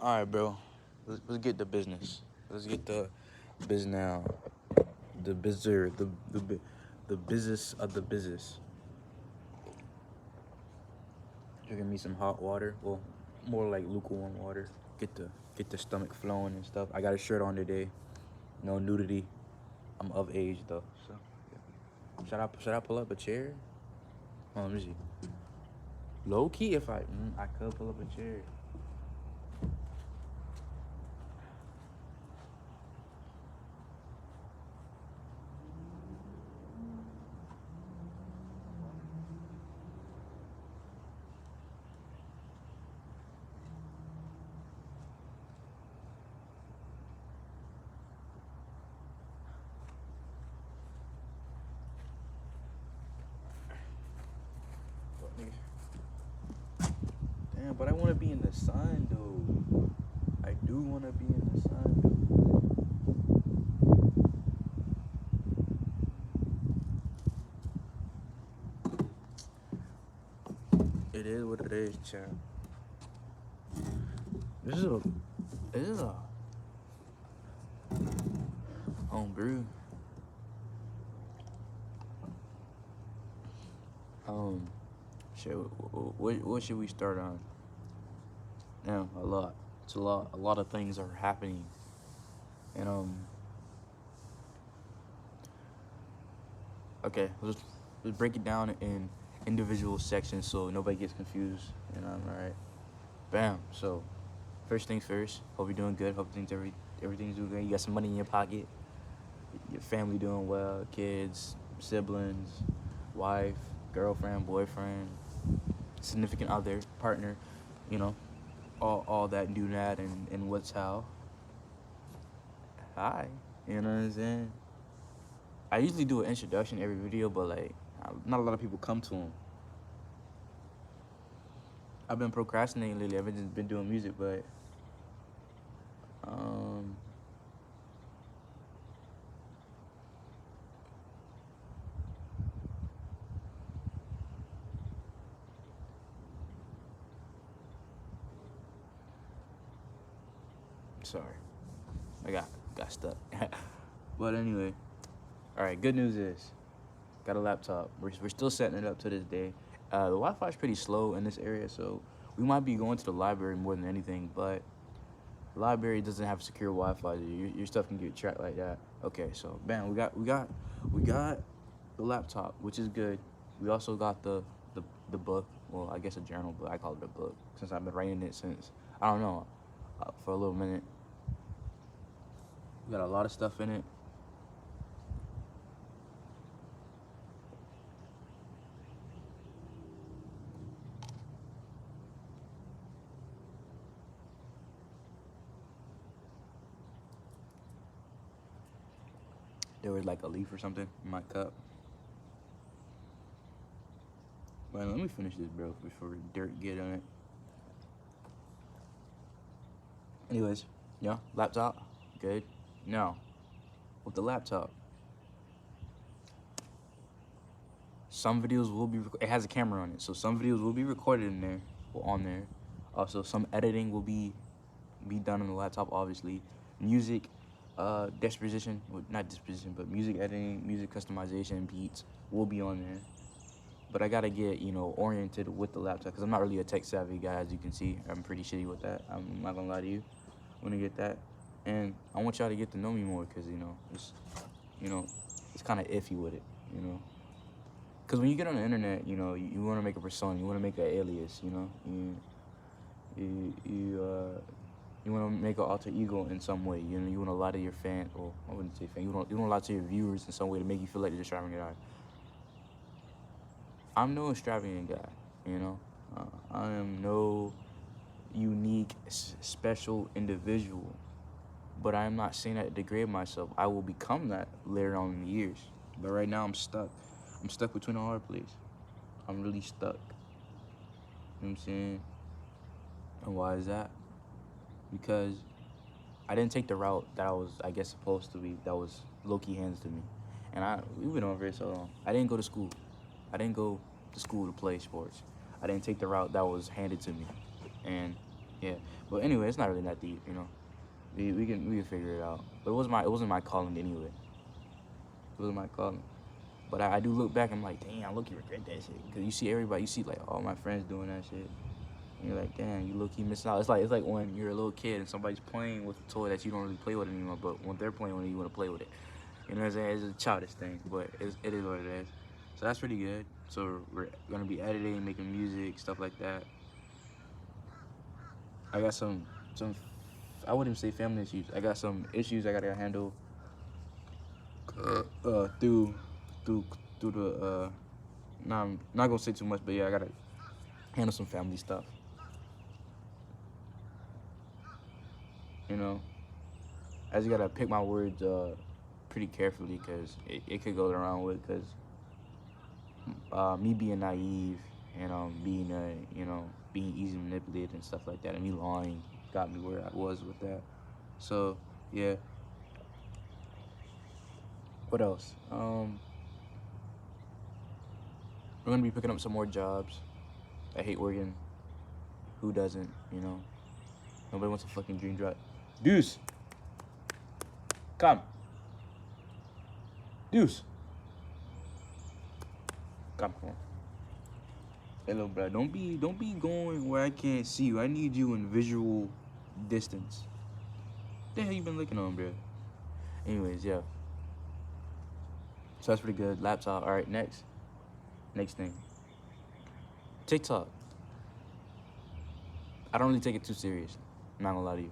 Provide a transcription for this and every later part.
All right, bro. Let's get the business. Let's get the biz now. The bizzer. The business of the business. Drinking me some hot water. Well, more like lukewarm water. Get the stomach flowing and stuff. I got a shirt on today. No nudity. I'm of age though. So yeah. Should I pull up a chair? Oh, let me see. Low key, if I could pull up a chair. Damn, but I want to be in the sun though. I do want to be in the sun though. It is what it is, champ. This is a home brew. Um, shit. What should we start on? Yeah, a lot. It's a lot. A lot of things are happening, and okay, let's break it down in individual sections so nobody gets confused. And all right. Bam. So, first things first. Hope you're doing good. Hope everything's doing good. You got some money in your pocket. Your family doing well. Kids, siblings, wife, girlfriend, boyfriend, significant other, partner. You know, all that and do that and what's how. Hi. You know what I'm saying? I usually do an introduction every video, but like, not a lot of people come to them. I've been procrastinating lately. I've just been doing music, but um, sorry, I got stuck. But anyway, all right. Good news is, got a laptop. We're still setting it up to this day. The Wi-Fi is pretty slow in this area, so we might be going to the library more than anything. But the library doesn't have secure Wi-Fi. Your stuff can get tracked like that. Okay, so bam, we got the laptop, which is good. We also got the book. Well, I guess a journal, but I call it a book since I've been writing it since I don't know for a little minute. We got a lot of stuff in it. There was like a leaf or something in my cup. But let me finish this, bro, before dirt get on it. Anyways, yeah, laptop, good. Now, with the laptop, some videos will be, it has a camera on it, so some videos will be recorded in there, or on there. Also, some editing will be done on the laptop, obviously. Music, disposition, well, not disposition, but music editing, music customization, beats will be on there. But I gotta get, oriented with the laptop, because I'm not really a tech savvy guy, as you can see. I'm pretty shitty with that. I'm not gonna lie to you. I'm gonna get that. And I want y'all to get to know me more, because, it's kind of iffy with it, Because when you get on the internet, you want to make a persona, you want to make an alias, you want to make an alter ego in some way, you want to lie to your fan, or I wouldn't say fan, you want to lie to your viewers in some way to make you feel like you're extravagant guy. I'm no extravagant guy, I am no unique, special individual, but I am not saying that to degrade myself. I will become that later on in the years, but right now I'm stuck. I'm stuck between a hard place. I'm really stuck. You know what I'm saying? And why is that? Because I didn't take the route that I was, I guess, supposed to be, that was low-key hands to me. And we've been over it so long. I didn't go to school. I didn't go to school to play sports. I didn't take the route that was handed to me. And Yeah, but anyway, it's not really that deep, you know. We can figure it out. But it wasn't my calling anyway. It wasn't my calling. But I do look back. I'm like, dang, I look you regret that shit. Cause you see everybody, you see like all my friends doing that shit. And you're like, damn, you low key missing out. It's like when you're a little kid and somebody's playing with a toy that you don't really play with anymore. But when they're playing with it, you want to play with it. You know what I'm saying? It's a childish thing, but it is what it is. So that's pretty good. So we're gonna be editing, making music, stuff like that. I got some I wouldn't say family issues. I got some issues I gotta handle through through through the nah, I'm not gonna say too much, but yeah, I gotta handle some family stuff. You know, I just gotta pick my words pretty carefully because it could go the wrong way. Because me being naive and being being easy manipulated and stuff like that, and me lying got me where I was with that. So yeah, what else? We're gonna be picking up some more jobs. I hate working. Who doesn't? You know, nobody wants a fucking dream job. Deuce, come, Deuce, come on. Hello, bro. Don't be going where I can't see you. I need you in visual distance. What the hell you been looking on, bro? Anyways, yeah. So that's pretty good. Laptop. All right, next thing. TikTok. I don't really take it too serious. I'm not gonna lie to you.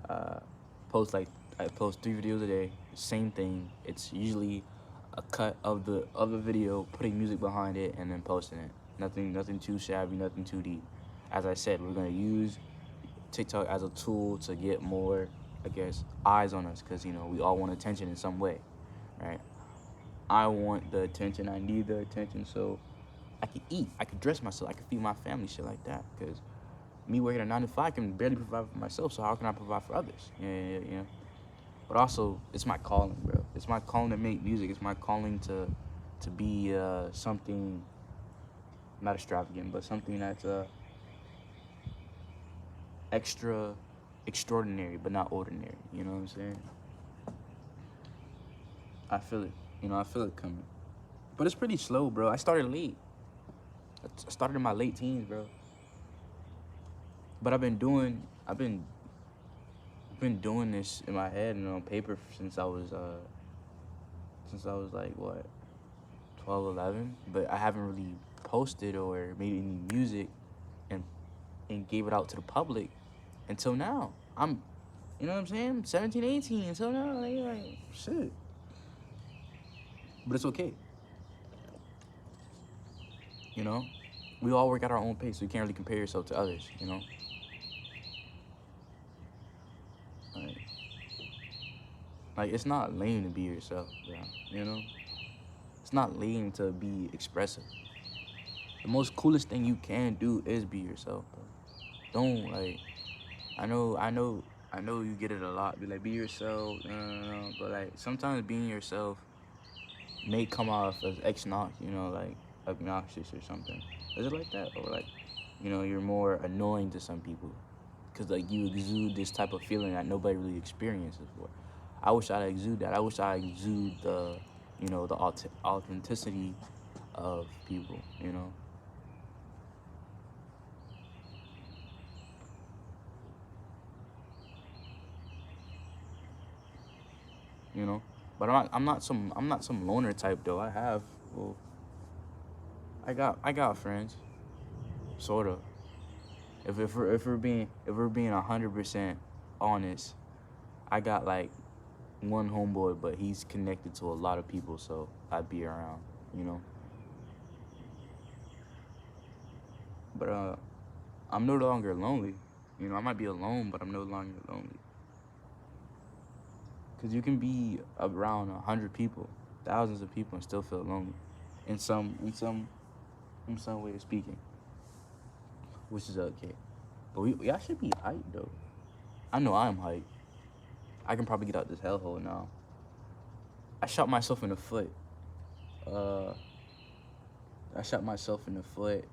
Uh, post like I post 3 videos a day. Same thing. It's usually a cut of the video, putting music behind it, and then posting it. Nothing too shabby. Nothing too deep. As I said, we're gonna use TikTok as a tool to get more, I guess, eyes on us, because we all want attention in some way, right? I want the attention. I need the attention, so I can eat. I can dress myself. I can feed my family, shit like that. Because me working a 9 to 5 can barely provide for myself. So how can I provide for others? Yeah. But also, it's my calling, bro. It's my calling to make music. It's my calling to be something not extravagant, but something that's extra extraordinary, but not ordinary. You know what I'm saying? I feel it. I feel it coming. But it's pretty slow, bro. I started late. I started in my late teens, bro. But I've been doing this in my head and on paper since I was like what 12, 11. But I haven't really posted or made any music and gave it out to the public until now. You know what I'm saying? 17, 18 until now. Like shit. But it's okay. You know, we all work at our own pace, so you can't really compare yourself to others. Like, it's not lame to be yourself, bro. You know, it's not lame to be expressive. The most coolest thing you can do is be yourself, bro. Don't like. I know you get it a lot. Be like, be yourself, no. But like, sometimes being yourself may come off as like obnoxious or something. Is it like that, or like, you're more annoying to some people, because like you exude this type of feeling that nobody really experiences before. I wish I exude that. I wish I exude the authenticity of people. You know. But I'm not some loner type though. Well, I got friends, sort of. If we're being 100% honest, I got like one homeboy, but he's connected to a lot of people, so I'd be around, you know. But I'm no longer lonely. I might be alone, but I'm no longer lonely. Cause you can be around 100 people, thousands of people, and still feel lonely, in some way of speaking, which is okay. But y'all should be hyped though. I know I'm hyped. I can probably get out this hellhole now. I shot myself in the foot. Uh, I shot myself in the foot.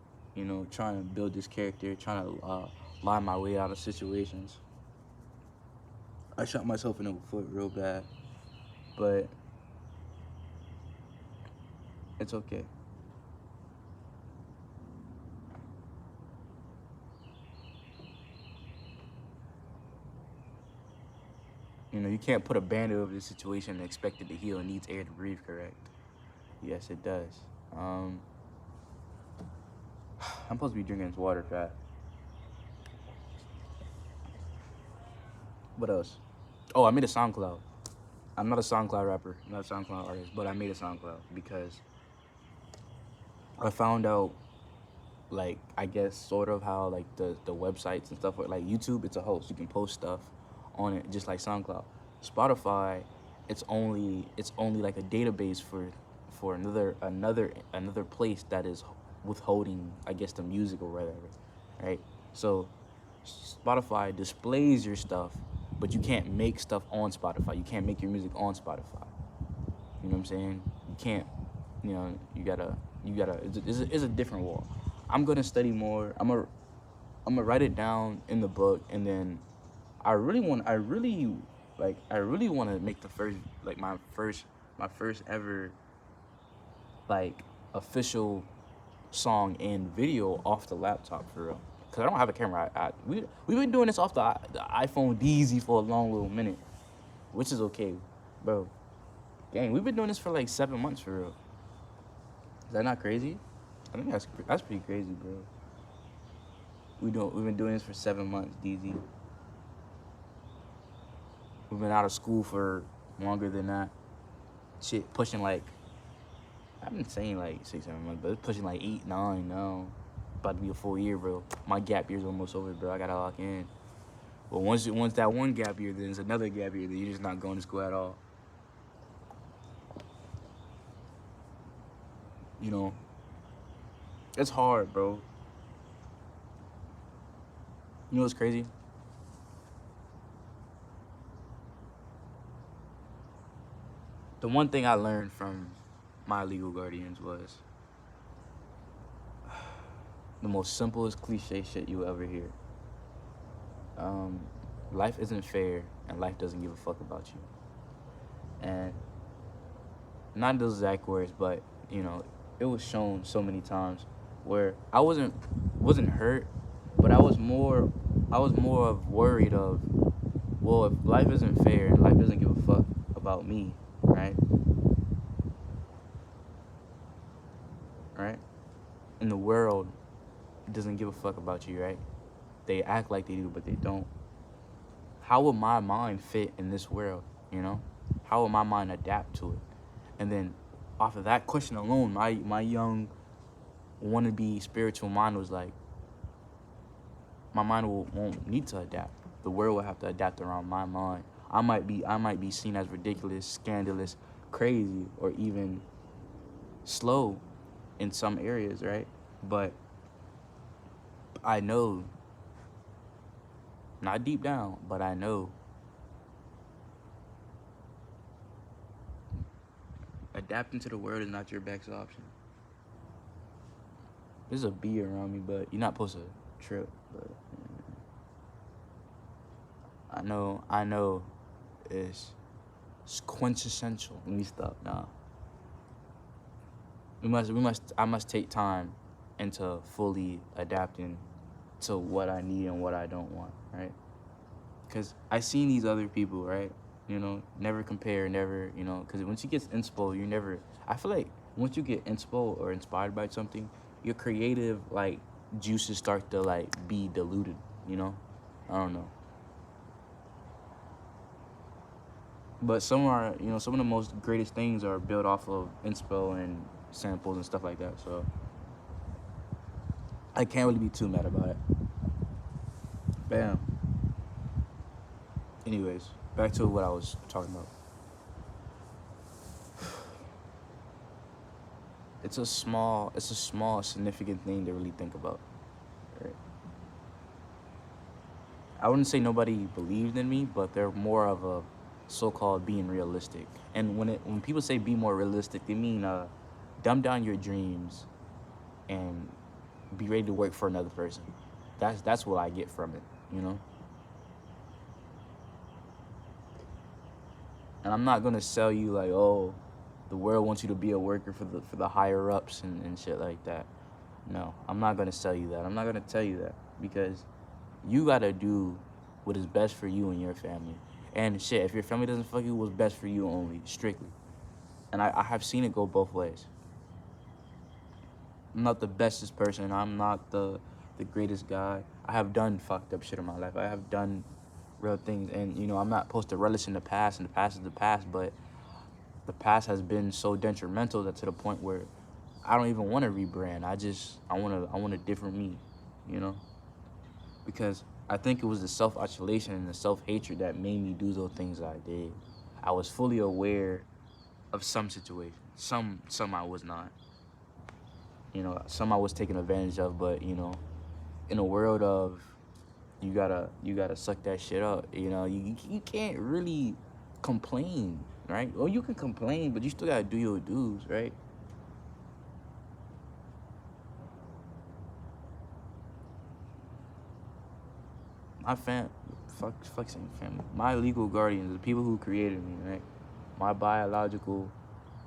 Trying to build this character, trying to lie my way out of situations. I shot myself in the foot real bad, but it's okay. You know, you can't put a band-aid over the situation and expect it to heal. It needs air to breathe, correct? Yes, it does. Um, I'm supposed to be drinking this water, fat. What else? Oh, I made a SoundCloud. I'm not a SoundCloud rapper, I'm not a SoundCloud artist, but I made a SoundCloud because I found out, like, I guess sort of how like the websites and stuff like YouTube, it's a host. You can post stuff on it just like SoundCloud. Spotify, it's only like a database for another place that is withholding, I guess, the music or whatever, right? So Spotify displays your stuff, but you can't make stuff on Spotify. You can't make your music on Spotify. You know what I'm saying? You can't. You know, you gotta. It's a different wall. I'm gonna study more. I'm gonna write it down in the book, and then I really want to make the first, like, my first ever, like, official song and video off the laptop for real. Cause I don't have a camera. We've been doing this off the iPhone DZ for a long little minute, which is okay, bro. Dang, we've been doing this for like 7 months for real. Is that not crazy? I think that's pretty crazy, bro. We've been doing this for 7 months, DZ. We've been out of school for longer than that. Shit, pushing like, I've been saying like 6, 7 months, but it's pushing like 8, 9 now. About to be a full year, bro. My gap year's almost over, bro. I gotta lock in. But once that one gap year, then there's another gap year. Then you're just not going to school at all. You know, it's hard, bro. You know what's crazy? The one thing I learned from my legal guardians was the most simplest cliche shit you will ever hear. Um, Life isn't fair, and life doesn't give a fuck about you. And not those exact words, but you know, it was shown so many times where I wasn't hurt, but I was more of worried of, well, if life isn't fair and life doesn't give a fuck about me, right? Right? In the world, it doesn't give a fuck about you, right? They act like they do, but they don't. How would my mind fit in this world, you know? How would my mind adapt to it? And then off of that question alone, my young wannabe spiritual mind was like, my mind won't need to adapt. The world will have to adapt around my mind. I might be seen as ridiculous, scandalous, crazy, or even slow in some areas, right? But I know, not deep down, but I know adapting to the world is not your best option. There's a bee around me, but you're not supposed to trip. But I know it's quintessential. Let me stop now. I must take time into fully adapting to what I need and what I don't want, right? Because I seen these other people, right? You know, never compare, never, you know, because once you get inspo, you never, I feel like once you get inspo or inspired by something, your creative, like, juices start to, like, be diluted, you know? I don't know. But some of the most greatest things are built off of inspo and samples and stuff like that, so I can't really be too mad about it. Bam. Anyways, back to what I was talking about. It's a small significant thing to really think about. Right? I wouldn't say nobody believed in me, but they're more of a so-called being realistic. And when people say be more realistic, they mean dumb down your dreams and be ready to work for another person. That's what I get from it, you know. And I'm not gonna sell you like, oh, the world wants you to be a worker for the higher ups and shit like that. No, I'm not gonna sell you that. I'm not gonna tell you that because you gotta do what is best for you and your family. And shit, if your family doesn't fuck you, what's best for you only, strictly. And I have seen it go both ways. I'm not the bestest person. I'm not the greatest guy. I have done fucked up shit in my life. I have done real things, and you know I'm not supposed to relish in the past, and the past is the past. But the past has been so detrimental that to the point where I don't even want to rebrand. I want a different me, you know, because I think it was the self-isolation and the self-hatred that made me do those things that I did. I was fully aware of some situations. Some I was not. You know, some I was taken advantage of, but you know, in a world of you gotta suck that shit up. You know, you can't really complain, right? Well, you can complain, but you still gotta do your dues, right? My fuck saying family. My legal guardians, the people who created me, right? My biological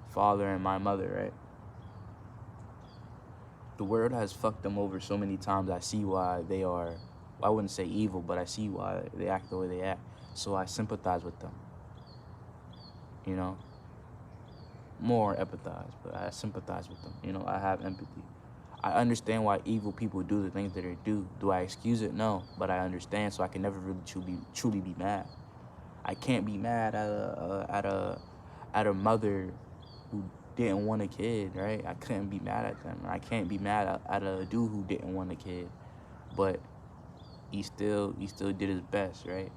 father and my mother, right? The world has fucked them over so many times. I see why they are, I wouldn't say evil, but I see why they act the way they act. So I sympathize with them, you know? More empathize, but I sympathize with them. You know, I have empathy. I understand why evil people do the things that they do. Do I excuse it? No, but I understand, so I can never really truly be mad. I can't be mad at a mother who didn't want a kid, right? I couldn't be mad at them. I can't be mad at a dude who didn't want a kid, but he still did his best, right?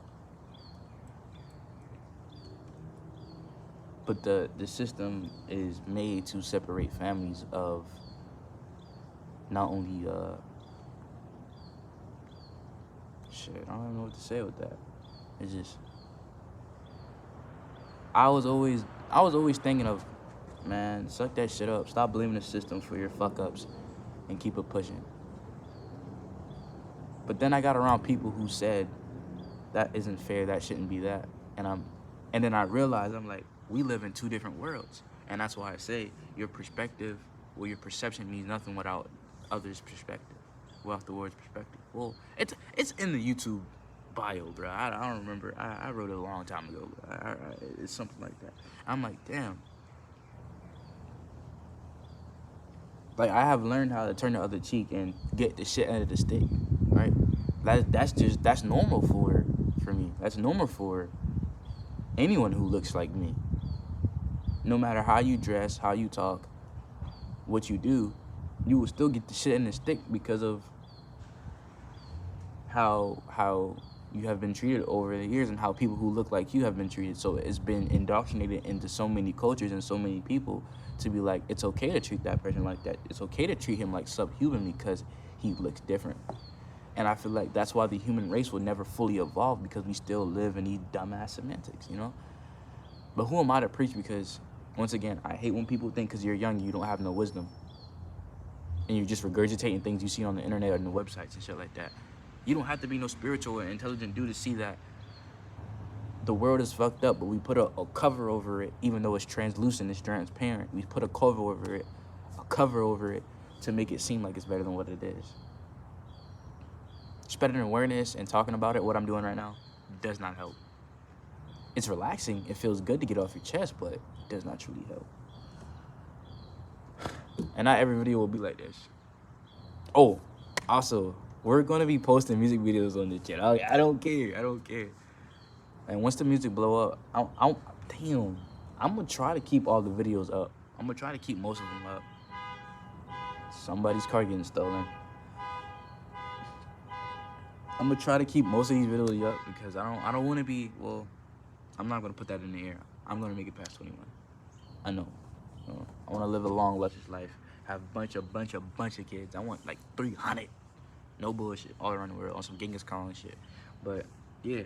But the system is made to separate families of not only shit, I don't know what to say with that. It's just I was always thinking of, man, suck that shit up. Stop blaming the system for your fuck ups and keep it pushing. But then I got around people who said that isn't fair, that shouldn't be that. And then I realized I'm like, we live in two different worlds. And that's why I say your perspective or your perception means nothing without others' perspective. Without the word's perspective. Well, it's in the YouTube bio, bro. I don't remember. I wrote it a long time ago. It's something like that. I'm like, damn. Like, I have learned how to turn the other cheek and get the shit out of the stick, right? That's normal for me. That's normal for anyone who looks like me. No matter how you dress, how you talk, what you do, you will still get the shit in the stick because of how you have been treated over the years and how people who look like you have been treated. So it's been indoctrinated into so many cultures and so many people to be like, it's okay to treat that person like that. It's okay to treat him like subhuman because he looks different. And I feel like that's why the human race will never fully evolve, because we still live in these dumbass semantics, you know? But who am I to preach? Because, once again, I hate when people think because you're young, you don't have no wisdom. And you're just regurgitating things you see on the internet or on the websites and shit like that. You don't have to be no spiritual or intelligent dude to see that the world is fucked up, but we put a cover over it, even though it's translucent, it's transparent. We put a cover over it to make it seem like it's better than what it is. Spreading awareness and talking about it, what I'm doing right now, does not help. It's relaxing. It feels good to get off your chest, but it does not truly help. And not every video will be like this. Oh, also, we're going to be posting music videos on this channel. I don't care. And once the music blow up, I'm going to try to keep all the videos up. I'm going to try to keep most of them up. Somebody's car getting stolen. I'm going to try to keep most of these videos up because I don't want to be, well, I'm not going to put that in the air. I'm going to make it past 21. I know. I want to live a long, luscious life. Have a bunch of kids. I want like 300. No bullshit. All around the world on some Genghis Khan shit. But yeah,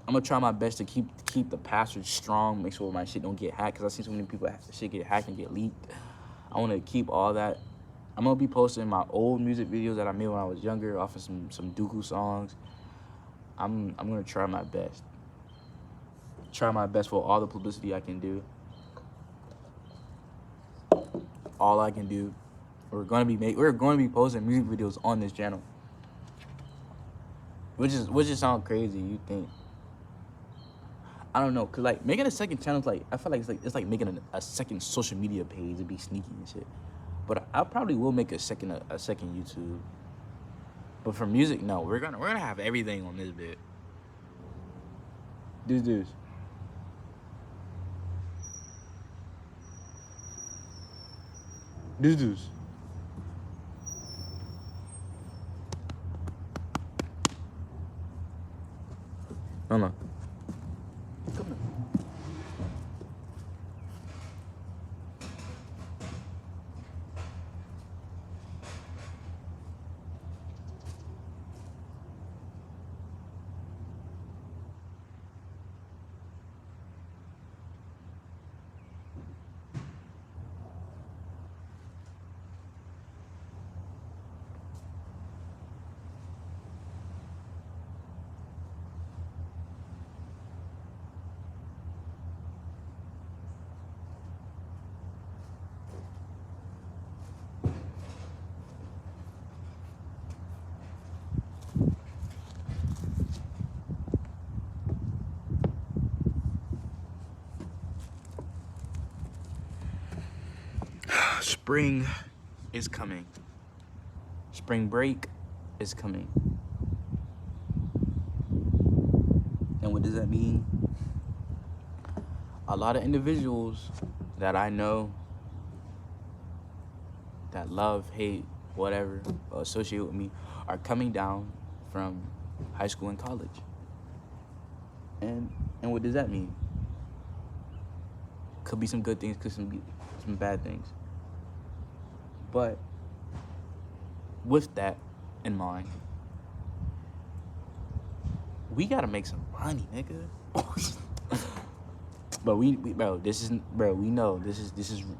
I'm gonna try my best to keep the password strong. Make sure my shit don't get hacked, because I see so many people shit get hacked and get leaked. I want to keep all that I'm gonna be posting my old music videos that I made when I was younger, off of some Dooku songs. I'm gonna try my best. Try my best for all the publicity I can do. All I can do. We're going to be posting music videos on this channel. Which just sound crazy. You think? I don't know, cause like making a second channel is like, I feel like it's like making a second social media page to be sneaky and shit. But I probably will make a second YouTube. But for music, no, we're gonna have everything on this bit. Dudes. Hold on. Come on. Spring is coming. Spring break is coming. And what does that mean? A lot of individuals that I know that love, hate, whatever, associate with me are coming down from high school and college. And what does that mean? Could be some good things, could be some bad things. But with that in mind, we gotta make some money, nigga. But we know this is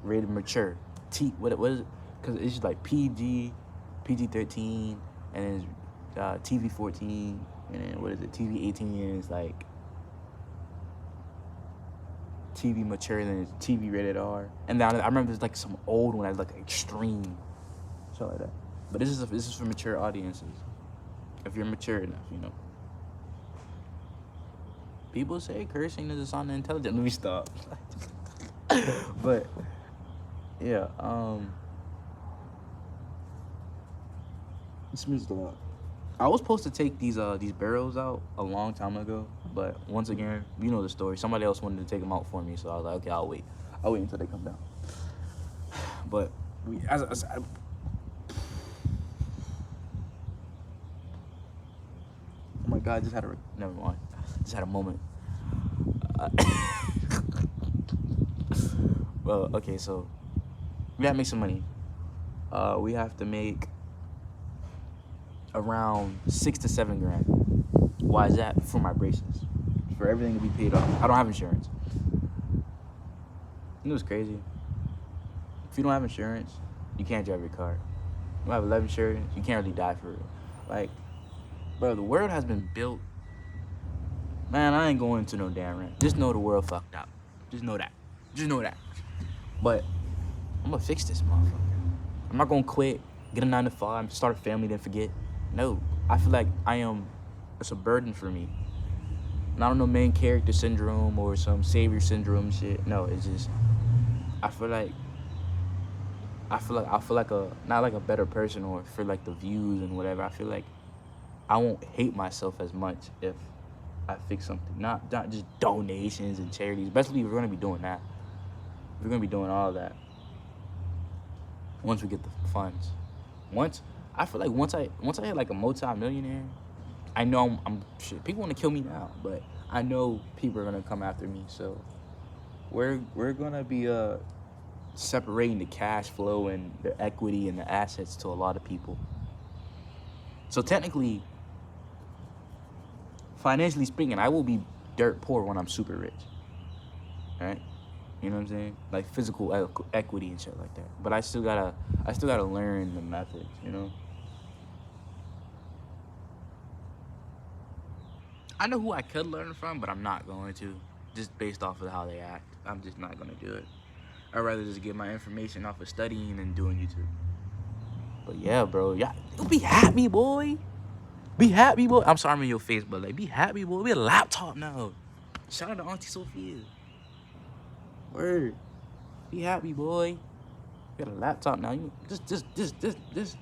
rated mature. What is it? Cause it's just like PG-13, and then TV 14, and then what is it? TV 18, and it's like TV mature, and then it's TV rated R. And then I remember there's like some old one that's like extreme, shit like that. But this is for mature audiences. If you're mature enough, you know. People say cursing is a sign of intelligence. Let me stop. But yeah, this means a lot. I was supposed to take these barrels out a long time ago, but once again, you know the story. Somebody else wanted to take them out for me, so I was like, okay, I'll wait until they come down. But oh my God, never mind. Just had a moment. Well, okay, so we gotta make some money. We have to make around $6 to $7 grand. Why is that? For my braces, for everything to be paid off. I don't have insurance. You know what's crazy? If you don't have insurance, you can't drive your car. You don't have life insurance, you can't really die for it. Like, bro, the world has been built. Man, I ain't going into no damn rant. Just know the world fucked up. Just know that. But I'm gonna fix this motherfucker. I'm not gonna quit, get a 9 to 5, start a family, then forget. No, I feel like it's a burden for me. And I don't know, main character syndrome or some savior syndrome shit. No, it's just, I feel like not like a better person or for like the views and whatever. I feel like I won't hate myself as much if I fix something. Not just donations and charities. Especially we're gonna be doing that. We're gonna be doing all that once we get the funds. I feel like once I hit like a multi-millionaire, I know I'm shit. People want to kill me now, but I know people are gonna come after me. So we're gonna be separating the cash flow and the equity and the assets to a lot of people. So technically, financially speaking, I will be dirt poor when I'm super rich. All right? You know what I'm saying? Like physical equity and shit like that. But I still gotta learn the methods. You know. I know who I could learn from, but I'm not going to. Just based off of how they act, I'm just not gonna do it. I'd rather just get my information off of studying and doing YouTube. But yeah, bro, yeah, you be happy, boy. Be happy, boy. I'm sorry I'm in your face, but like, be happy, boy. We have a laptop now. Shout out to Auntie Sophia. Word. Be happy, boy. We got a laptop now. You just.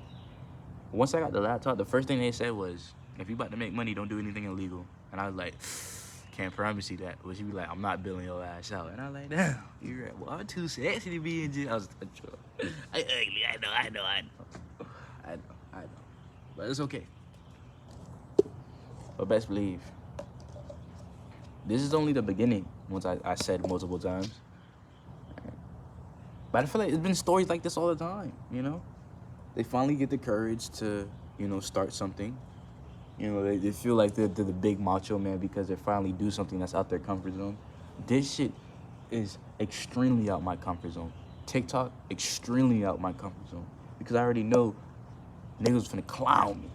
Once I got the laptop, the first thing they said was, if you about to make money, don't do anything illegal. And I was like, can't promise you that. But she be like, I'm not billing your ass out. And I was like, damn, you're right. Well, I'm too sexy to be in jail. I ugly. I know. I know. But it's okay. But best believe, this is only the beginning, once I said multiple times. But I feel like it's been stories like this all the time, you know? They finally get the courage to, start something. They feel like they're the big macho man because they finally do something that's out their comfort zone. This shit is extremely out my comfort zone. TikTok, extremely out my comfort zone. Because I already know niggas finna clown me.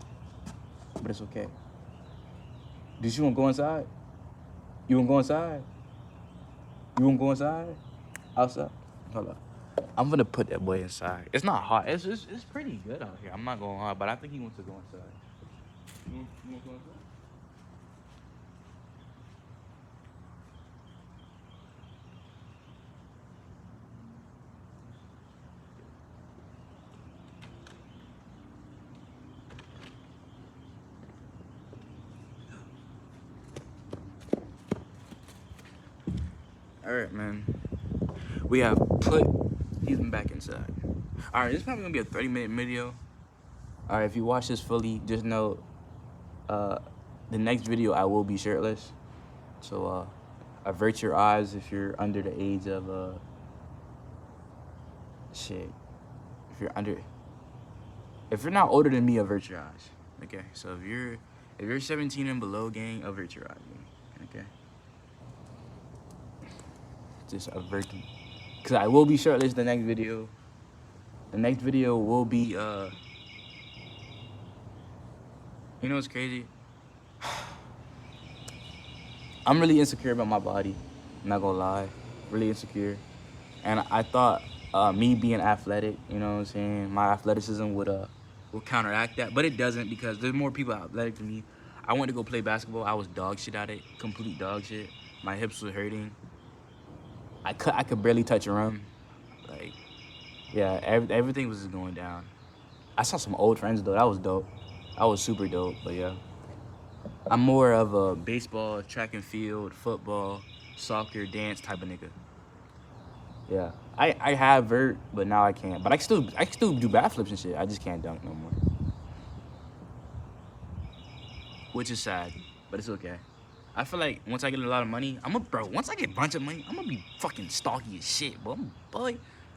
But it's okay. Did you want to go inside? You want to go inside? You want to go inside? Outside? Hold up. I'm gonna put that boy inside. It's not hot. It's pretty good out here. I'm not going hard, but I think he wants to go inside. You want to go inside? All right, man. We have put him back inside. All right, this is probably gonna be a 30-minute video. All right, if you watch this fully, just know the next video I will be shirtless. So avert your eyes if you're under the age of shit. If you're not older than me, avert your eyes. Okay, so if you're 17 and below, gang, avert your eyes, gang. Okay. Just avert them. Cause I will be shirtless the next video. The next video will be you know what's crazy? I'm really insecure about my body. I'm not gonna lie. Really insecure. And I thought me being athletic, you know what I'm saying, my athleticism would counteract that, but it doesn't because there's more people athletic than me. I went to go play basketball. I was dog shit at it, complete dog shit. My hips were hurting. I could barely touch a rim. Like, yeah, everything was just going down. I saw some old friends though. That was dope. That was super dope. But yeah, I'm more of a baseball, track and field, football, soccer, dance type of nigga. Yeah, I have vert, but now I can't. But I can still do backflips and shit. I just can't dunk no more. Which is sad, but it's okay. I feel like once I get a lot of money, once I get a bunch of money, I'm gonna be fucking stocky as shit, bro.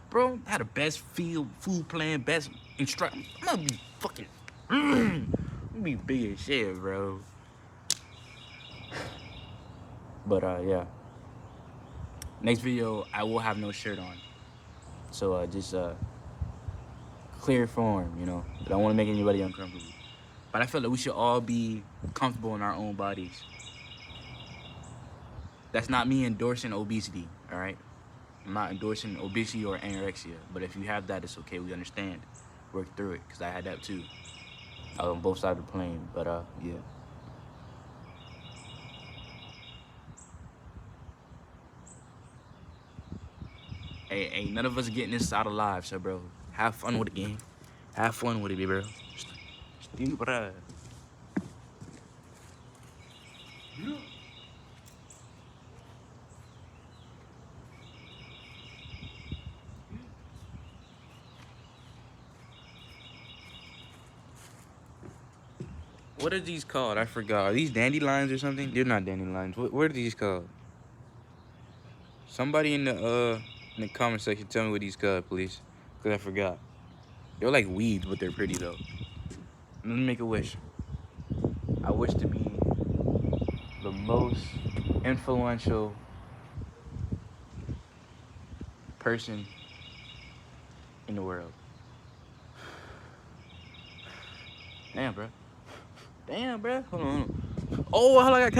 Bro, I had the best food plan, best instruction. I'm gonna be fucking, I'm gonna be big as shit, bro. But yeah. Next video, I will have no shirt on. So just clear form, I don't want to make anybody uncomfortable. But I feel like we should all be comfortable in our own bodies. That's not me endorsing obesity, all right? I'm not endorsing obesity or anorexia. But if you have that, it's okay. We understand. Work through it, because I had that too. I was on both sides of the plane, but yeah. Hey, none of us getting this out alive, so bro, have fun with the game. Have fun with it, bro. Bro. What are these called? I forgot. Are these dandelions or something? They're not dandelions. What are these called? Somebody in the comment section tell me what these called, please. Cause I forgot. They're like weeds, but they're pretty though. Let me make a wish. I wish to be the most influential person in the world. Damn, bro. Hold on. Oh, how I got